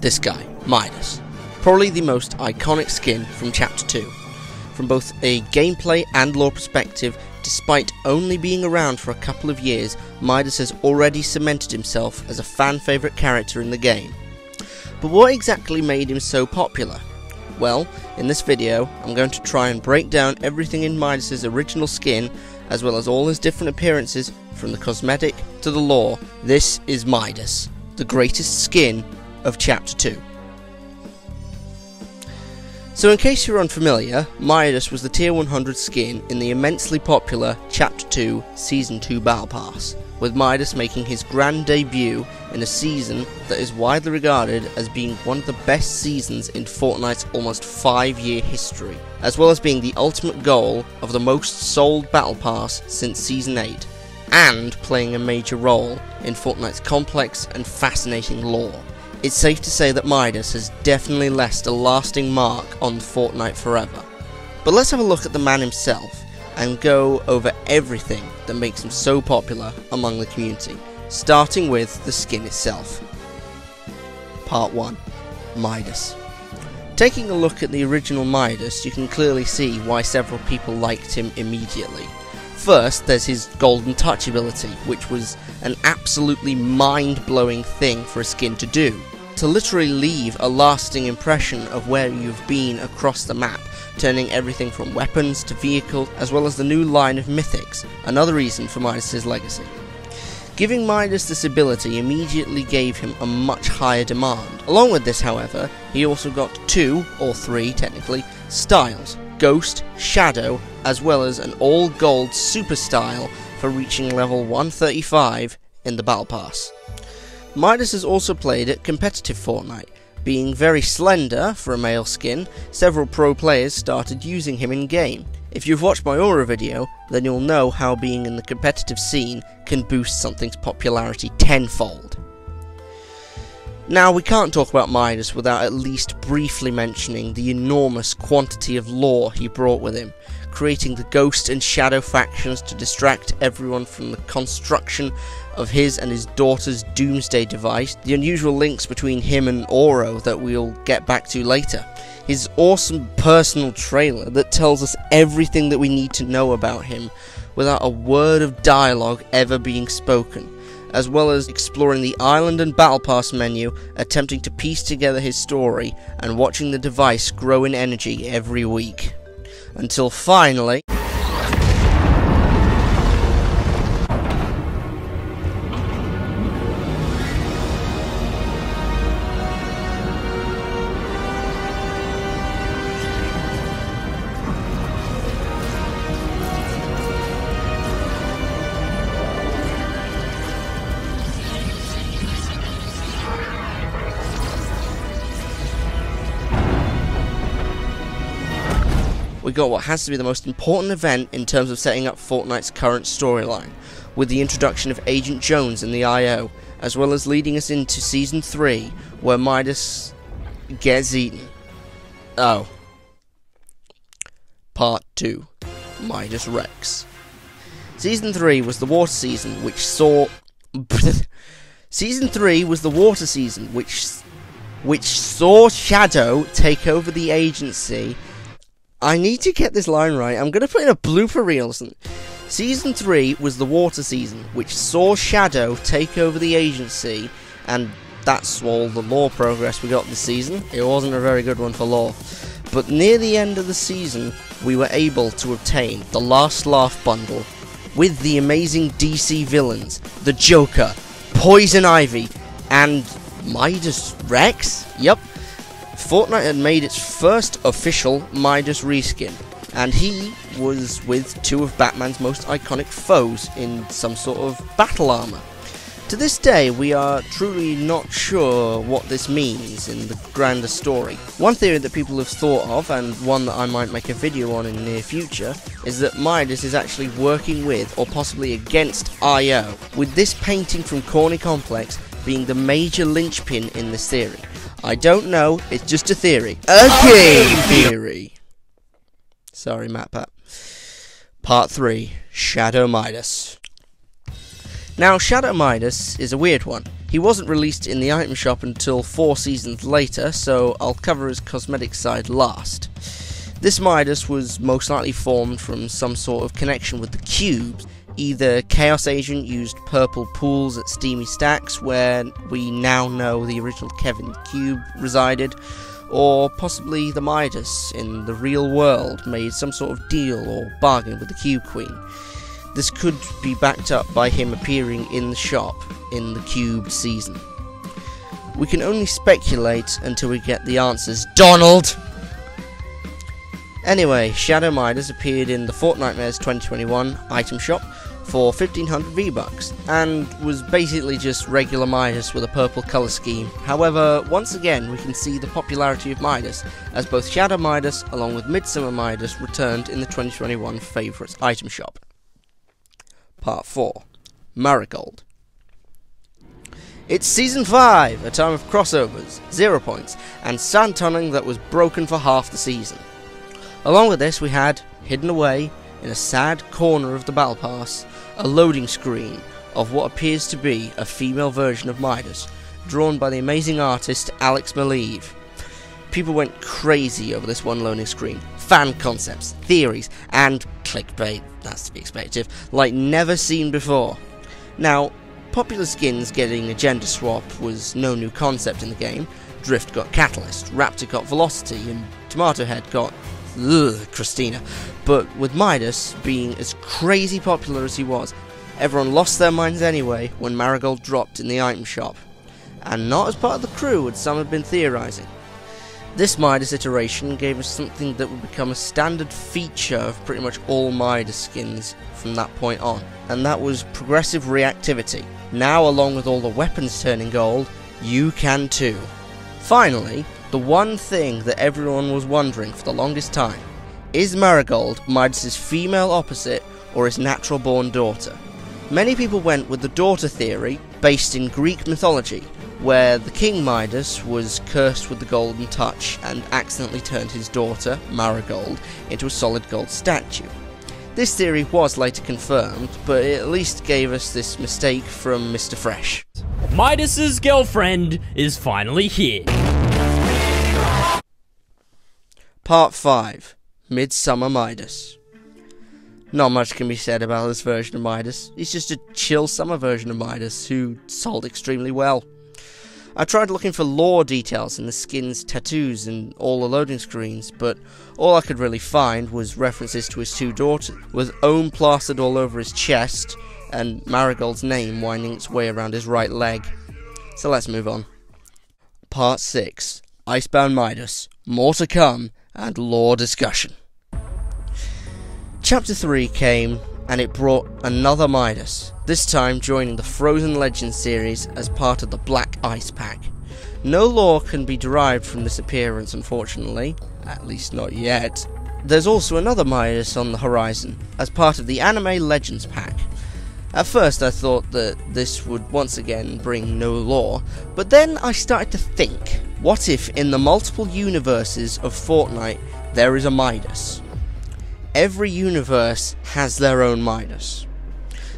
This guy, Midas. Probably the most iconic skin from Chapter 2. From both a gameplay and lore perspective, despite only being around for a couple of years, Midas has already cemented himself as a fan favourite character in the game. But what exactly made him so popular? Well, in this video, I'm going to try and break down everything in Midas' original skin, as well as all his different appearances, from the cosmetic to the lore. This is Midas, the greatest skin of Chapter 2. So in case you're unfamiliar, Midas was the tier 100 skin in the immensely popular Chapter 2 Season 2 Battle Pass, with Midas making his grand debut in a season that is widely regarded as being one of the best seasons in Fortnite's almost 5-year history, as well as being the ultimate goal of the most sold Battle Pass since Season 8, and playing a major role in Fortnite's complex and fascinating lore. It's safe to say that Midas has definitely left a lasting mark on Fortnite forever. But let's have a look at the man himself, and go over everything that makes him so popular among the community, starting with the skin itself. Part 1. Midas. Taking a look at the original Midas, you can clearly see why several people liked him immediately. First, there's his golden touch ability, which was an absolutely mind-blowing thing for a skin to do. To literally leave a lasting impression of where you've been across the map, turning everything from weapons to vehicles, as well as the new line of mythics, another reason for Midas' legacy. Giving Midas this ability immediately gave him a much higher demand. Along with this, however, he also got 2, or 3 technically, styles: Ghost, Shadow, as well as an all-gold super style for reaching level 135 in the Battle Pass. Midas has also played at competitive Fortnite. Being very slender for a male skin, several pro players started using him in-game. If you've watched my Aura video, then you'll know how being in the competitive scene can boost something's popularity tenfold. Now, we can't talk about Midas without at least briefly mentioning the enormous quantity of lore he brought with him, creating the Ghost and Shadow factions to distract everyone from the construction of his and his daughter's Doomsday device, the unusual links between him and Oro that we'll get back to later, his awesome personal trailer that tells us everything that we need to know about him without a word of dialogue ever being spoken, as well as exploring the island and Battle Pass menu, attempting to piece together his story and watching the device grow in energy every week. Until finally... we got what has to be the most important event in terms of setting up Fortnite's current storyline, with the introduction of Agent Jones in the I.O., as well as leading us into Season 3, where Midas gets eaten. Oh. Part 2. Midas Rex. Season 3 was the water season, which saw... Season 3 was the water season, which saw Shadow take over the agency... I need to get this line right. I'm going to put in a blooper reel or something. Season 3 was the water season, which saw Shadow take over the agency, and that's all the lore progress we got this season. It wasn't a very good one for lore. But near the end of the season, we were able to obtain the Last Laugh bundle with the amazing DC villains, the Joker, Poison Ivy, and Midas Rex? Yep. Fortnite had made its first official Midas reskin, and he was with 2 of Batman's most iconic foes in some sort of battle armor. To this day, we are truly not sure what this means in the grander story. One theory that people have thought of, and one that I might make a video on in the near future, is that Midas is actually working with, or possibly against, I.O., with this painting from Corny Complex being the major linchpin in this theory. I don't know, it's just a theory. A game theory! Sorry, MatPat. Part 3. Shadow Midas. Now, Shadow Midas is a weird one. He wasn't released in the item shop until 4 seasons later, so I'll cover his cosmetic side last. This Midas was most likely formed from some sort of connection with the cubes. Either Chaos Agent used purple pools at Steamy Stacks, where we now know the original Kevin Cube resided, or possibly the Midas in the real world made some sort of deal or bargain with the Cube Queen. This could be backed up by him appearing in the shop in the Cubed season. We can only speculate until we get the answers. Donald! Anyway, Shadow Midas appeared in the Fortnitemares 2021 item shop for 1500 V-Bucks, and was basically just regular Midas with a purple colour scheme. However, once again we can see the popularity of Midas, as both Shadow Midas along with Midsummer Midas returned in the 2021 favourites item shop. Part 4. Marigold. It's Season 5, a time of crossovers, 0 points, and sand tunneling that was broken for half the season. Along with this we had, hidden away, in a sad corner of the Battle Pass, a loading screen of what appears to be a female version of Midas, drawn by the amazing artist Alex Maleev. People went crazy over this one loading screen. Fan concepts, theories, and clickbait, that's to be expected, like never seen before. Now, popular skins getting a gender swap was no new concept in the game. Drift got Catalyst, Raptor got Velocity, and Tomato Head got Christina. But with Midas being as crazy popular as he was, everyone lost their minds anyway when Marigold dropped in the item shop, and not as part of the crew as some had been theorising. This Midas iteration gave us something that would become a standard feature of pretty much all Midas skins from that point on, and that was progressive reactivity. Now, along with all the weapons turning gold, you can too. Finally, the one thing that everyone was wondering for the longest time: is Marigold Midas' female opposite or his natural born daughter? Many people went with the daughter theory, based in Greek mythology, where the King Midas was cursed with the golden touch and accidentally turned his daughter, Marigold, into a solid gold statue. This theory was later confirmed, but it at least gave us this mistake from Mr. Fresh. Midas's girlfriend is finally here. Part 5. Midsummer Midas. Not much can be said about this version of Midas. He's just a chill summer version of Midas who sold extremely well. I tried looking for lore details in the skin's tattoos and all the loading screens, but all I could really find was references to his two daughters, with Ohm plastered all over his chest and Marigold's name winding its way around his right leg. So let's move on. Part 6. Icebound Midas. More to come, and lore discussion. Chapter 3 came, and it brought another Midas, this time joining the Frozen Legends series as part of the Black Ice Pack. No lore can be derived from this appearance, unfortunately, at least not yet. There's also another Midas on the horizon, as part of the Anime Legends Pack. At first I thought that this would once again bring no lore, but then I started to think, what if in the multiple universes of Fortnite there is a Midas? Every universe has their own Midas.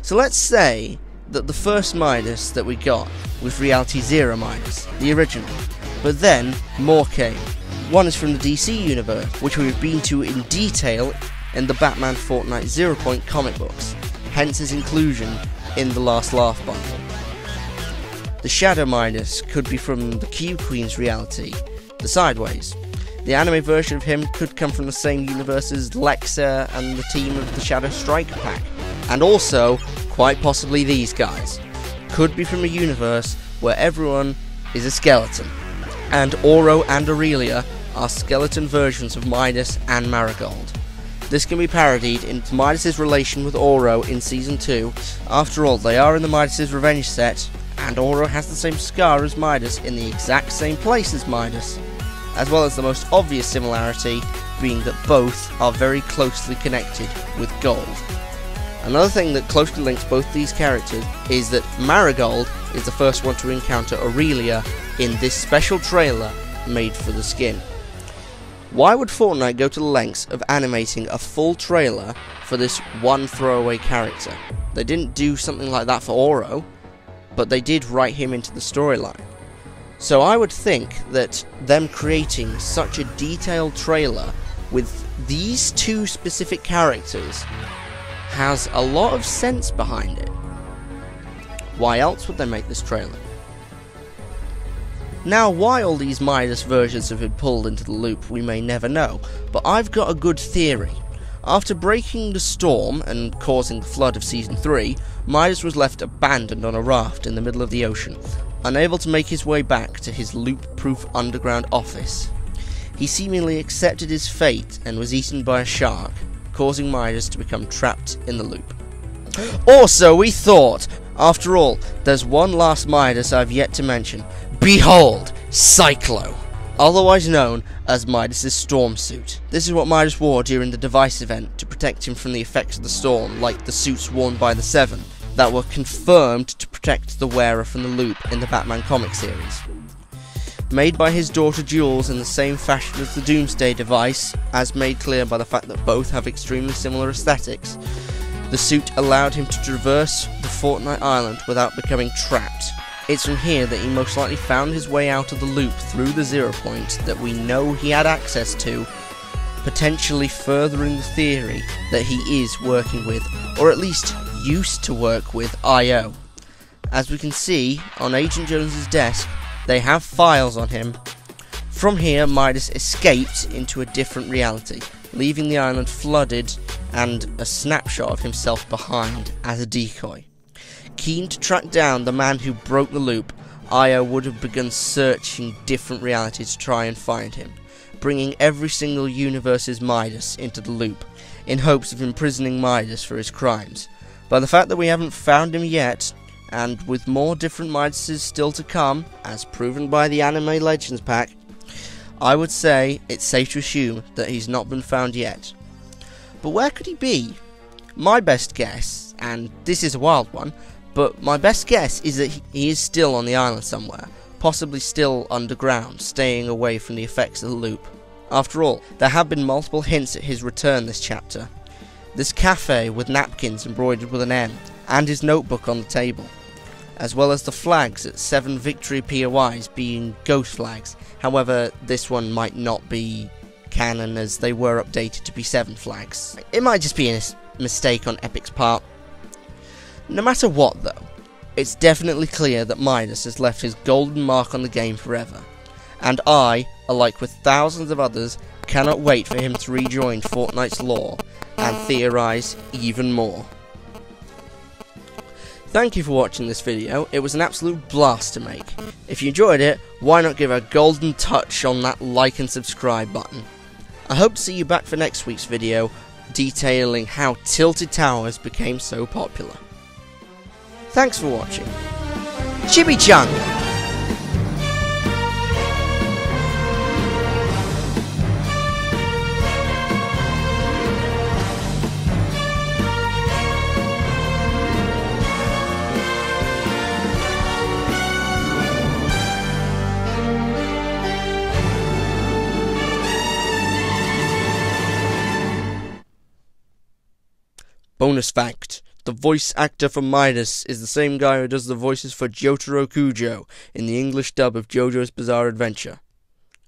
So let's say that the first Midas that we got was Reality Zero Midas, the original, but then more came. One is from the DC universe, which we've been to in detail in the Batman Fortnite 0 Point comic books, hence his inclusion in the Last Laugh bundle. The Shadow Midas could be from the Cube Queen's reality, the Sideways. The anime version of him could come from the same universe as Lexa and the team of the Shadow Striker pack. And also, quite possibly these guys. Could be from a universe where everyone is a skeleton. And Oro and Aurelia are skeleton versions of Midas and Marigold. This can be parodied into Midas' relation with Oro in Season 2. After all, they are in the Midas' Revenge set, and Oro has the same scar as Midas in the exact same place as Midas, as well as the most obvious similarity being that both are very closely connected with gold. Another thing that closely links both these characters is that Marigold is the first one to encounter Aurelia in this special trailer made for the skin. Why would Fortnite go to the lengths of animating a full trailer for this one throwaway character? They didn't do something like that for Oro. but they did write him into the storyline. So I would think that them creating such a detailed trailer with these two specific characters has a lot of sense behind it. Why else would they make this trailer? Now, why all these Midas versions have been pulled into the loop, we may never know, but I've got a good theory. After breaking the storm and causing the flood of Season 3, Midas was left abandoned on a raft in the middle of the ocean, unable to make his way back to his loop-proof underground office. He seemingly accepted his fate and was eaten by a shark, causing Midas to become trapped in the loop. Or so we thought! After all, there's one last Midas I've yet to mention. Behold, Cyclo! Otherwise known as Midas' storm suit. This is what Midas wore during the device event to protect him from the effects of the storm, like the suits worn by the Seven, that were confirmed to protect the wearer from the loop in the Batman comic series. Made by his daughter Jules in the same fashion as the Doomsday device, as made clear by the fact that both have extremely similar aesthetics, the suit allowed him to traverse the Fortnite Island without becoming trapped. It's from here that he most likely found his way out of the loop through the 0 point that we know he had access to, potentially furthering the theory that he is working with, or at least used to work with, I.O. As we can see on Agent Jones's desk, they have files on him. From here, Midas escaped into a different reality, leaving the island flooded and a snapshot of himself behind as a decoy. Keen to track down the man who broke the loop, I.O. would have begun searching different realities to try and find him, bringing every single universe's Midas into the loop, in hopes of imprisoning Midas for his crimes. By the fact that we haven't found him yet, and with more different Midases still to come, as proven by the Anime Legends pack, I would say it's safe to assume that he's not been found yet. But where could he be? My best guess, and this is a wild one, but my best guess is that he is still on the island somewhere, possibly still underground, staying away from the effects of the loop. After all, there have been multiple hints at his return this chapter. This cafe with napkins embroidered with an M, and his notebook on the table, as well as the flags at 7 Victory POIs being ghost flags. However, this one might not be canon as they were updated to be 7 flags. It might just be a mistake on Epic's part. No matter what though, it's definitely clear that Midas has left his golden mark on the game forever, and I, alike with thousands of others, cannot wait for him to rejoin Fortnite's lore and theorise even more. Thank you for watching this video. It was an absolute blast to make. If you enjoyed it, why not give a golden touch on that like and subscribe button. I hope to see you back for next week's video, detailing how Tilted Towers became so popular. Thanks for watching. Chimichanga! Bonus fact, the voice actor for Midas is the same guy who does the voices for Jotaro Kujo in the English dub of JoJo's Bizarre Adventure.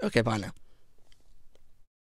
Okay, bye now.